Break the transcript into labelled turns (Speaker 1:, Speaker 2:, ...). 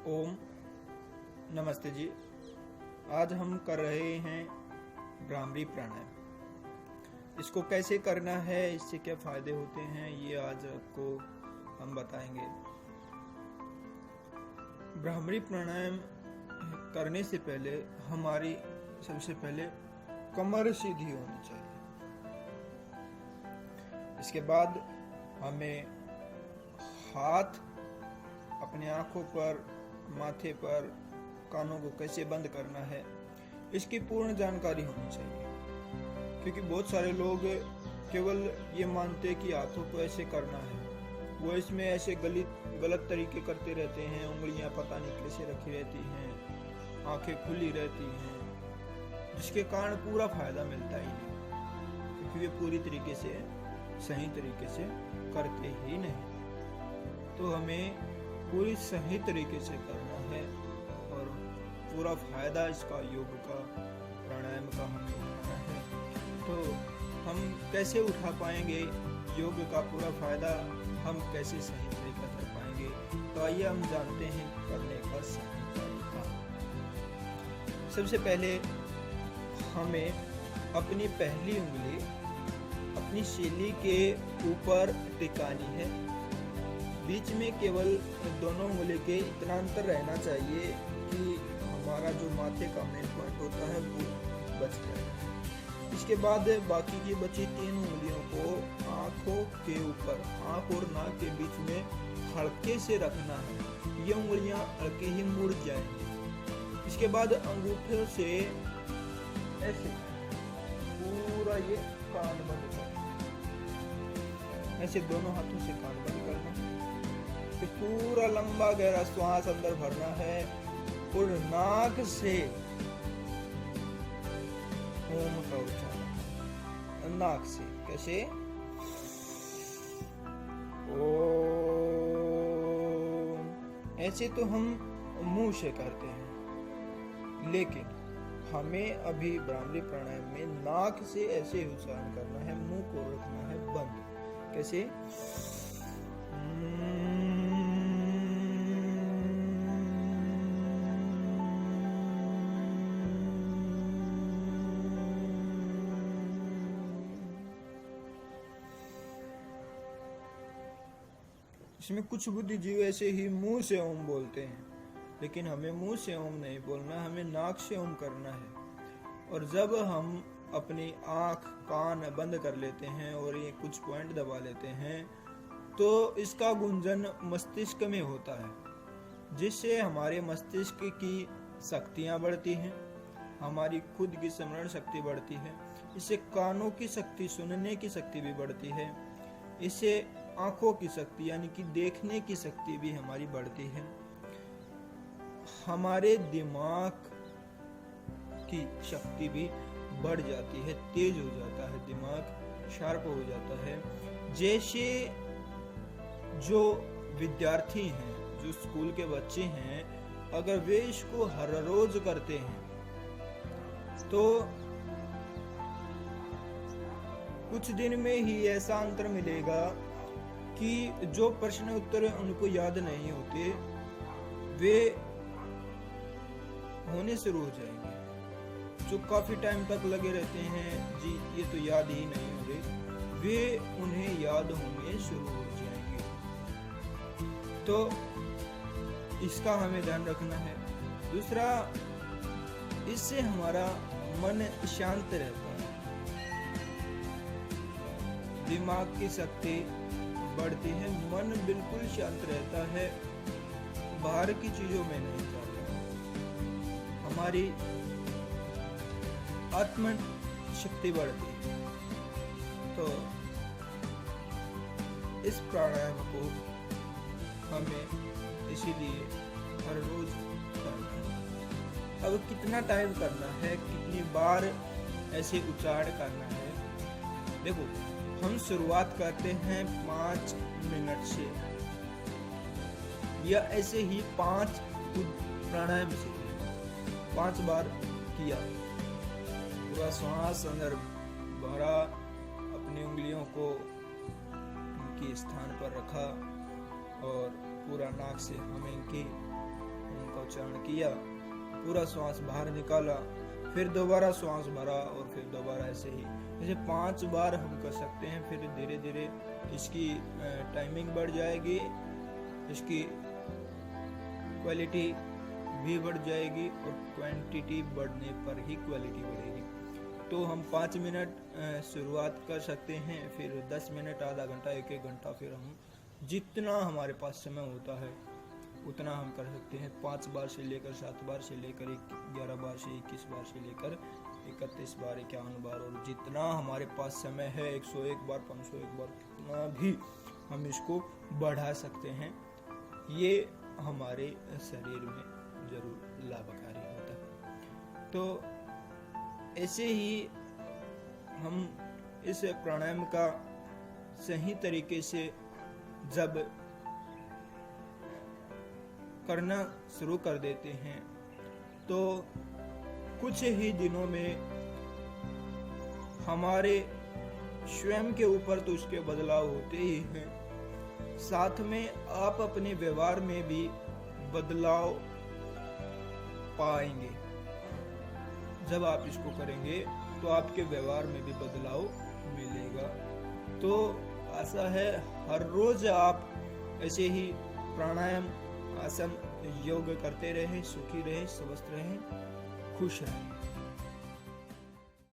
Speaker 1: ओम नमस्ते जी। आज हम कर रहे हैं भ्रामरी प्राणायाम। इसको कैसे करना है, इससे क्या फायदे होते हैं, ये आज आपको हम बताएंगे। भ्रामरी प्राणायाम करने से पहले हमारी सबसे पहले कमर सीधी होनी चाहिए। इसके बाद हमें हाथ अपने आंखों पर, माथे पर, कानों को कैसे बंद करना है, इसकी पूर्ण जानकारी होनी चाहिए। क्योंकि बहुत सारे लोग केवल ये मानते कि हाथों को ऐसे करना है, वो इसमें ऐसे गलत तरीके करते रहते हैं। उंगलियां पता नहीं कैसे रखी रहती हैं, आंखें खुली रहती हैं, जिसके कारण पूरा फायदा मिलता ही नहीं, क्योंकि वे पूरी तरीके से सही तरीके से करते ही नहीं। तो हमें पूरी सही तरीके से करना है और पूरा फायदा इसका योग का, प्राणायाम का हमें उठाना है। तो हम कैसे उठा पाएंगे योग का पूरा फायदा, हम कैसे सही तरीका कर पाएंगे, तो आइए हम जानते हैं करने का सही तरीका। सबसे पहले हमें अपनी पहली उंगली अपनी शैली के ऊपर टिकानी है। बीच में केवल दोनों उंगली के इतना अंतर रहना चाहिए कि हमारा जो माथे का मेन पॉइंट होता है वो बच जाए। इसके बाद बाकी की बची 3 उंगलियों को आंखों के ऊपर, आंख और नाक के बीच में हल्के से रखना है। ये उंगलियां हल्के ही मुड़ जाएंगी। इसके बाद अंगूठे से ऐसे पूरा ये कान बंद करना, ऐसे दोनों हाथों से कान बंद करना। फिर पूरा लंबा गहरा श्वास अंदर भरना है और नाक से ओम का उच्चारण, नाक से कैसे ओम। ऐसे तो हम मुंह से करते हैं, लेकिन हमें अभी भ्रामरी प्राणायाम में नाक से ऐसे उच्चारण करना है, मुंह को रखना है बंद। कैसे इसमें कुछ बुद्धिजीवी ऐसे ही मुंह से ओम बोलते हैं, लेकिन हमें मुंह से ओम नहीं बोलना, हमें नाक से ओम करना है। और जब हम अपनी आंख कान बंद कर लेते हैं और ये कुछ पॉइंट दबा लेते हैं, तो इसका गुंजन मस्तिष्क में होता है, जिससे हमारे मस्तिष्क की शक्तियां बढ़ती हैं, हमारी खुद की स्मरण शक्ति बढ़ती है। इससे कानों की शक्ति, सुनने की शक्ति भी बढ़ती है। इससे आंखों की शक्ति यानी कि देखने की शक्ति भी हमारी बढ़ती है। हमारे दिमाग की शक्ति भी बढ़ जाती है, तेज हो जाता है, दिमाग शार्प हो जाता है। जैसे जो विद्यार्थी हैं, जो स्कूल के बच्चे हैं, अगर वे इसको हर रोज करते हैं तो कुछ दिन में ही ऐसा अंतर मिलेगा कि जो प्रश्न उत्तर उनको याद नहीं होते वे होने शुरू हो जाएंगे। जो काफी टाइम तक लगे रहते हैं, जी ये तो याद ही नहीं हो रहे, वे उन्हें याद होने शुरू हो जाएंगे। तो इसका हमें ध्यान रखना है। दूसरा, इससे हमारा मन शांत रहता है, दिमाग की शक्ति बढ़ती है, मन बिल्कुल शांत रहता है, बाहर की चीजों में नहीं जाता। हमारी आत्म शक्ति बढ़ती है। तो इस प्राणायाम को हमें इसीलिए हर रोज करना है। अब कितना टाइम करना है, कितनी बार ऐसे उच्चारण करना है, देखो हम शुरुआत करते हैं 5 मिनट से, या ऐसे ही 5 प्राणायाम से 5 बार किया। पूरा श्वास अंदर भरा, अपनी उंगलियों को उनके स्थान पर रखा और पूरा नाक से हम इनके का उच्चारण किया, पूरा श्वास बाहर निकाला, फिर दोबारा श्वास भरा और फिर दोबारा ऐसे ही, जैसे 5 बार हम कर सकते हैं। फिर धीरे धीरे इसकी टाइमिंग बढ़ जाएगी, इसकी क्वालिटी भी बढ़ जाएगी और क्वांटिटी बढ़ने पर ही क्वालिटी बढ़ेगी। तो हम 5 मिनट शुरुआत कर सकते हैं, फिर 10 मिनट, आधा घंटा, 1 घंटा, फिर हम जितना हमारे पास समय होता है उतना हम कर सकते हैं। 5 बार से लेकर 7 बार से लेकर 11 बार से 21 बार से लेकर 31 बार, 51 बार, और जितना हमारे पास समय है 101 बार, 501 बार, कितना भी हम इसको बढ़ा सकते हैं। ये हमारे शरीर में जरूर लाभकारी होता है। तो ऐसे ही हम इस प्राणायाम का सही तरीके से जब करना शुरू कर देते हैं तो कुछ ही दिनों में हमारे स्वयं के ऊपर तो उसके बदलाव होते ही हैं, साथ में आप अपने व्यवहार में भी बदलाव पाएंगे। जब आप इसको करेंगे तो आपके व्यवहार में भी बदलाव मिलेगा। तो आशा है हर रोज आप ऐसे ही प्राणायाम, आसन, योग करते रहें, सुखी रहें, स्वस्थ रहें, खुश रहें।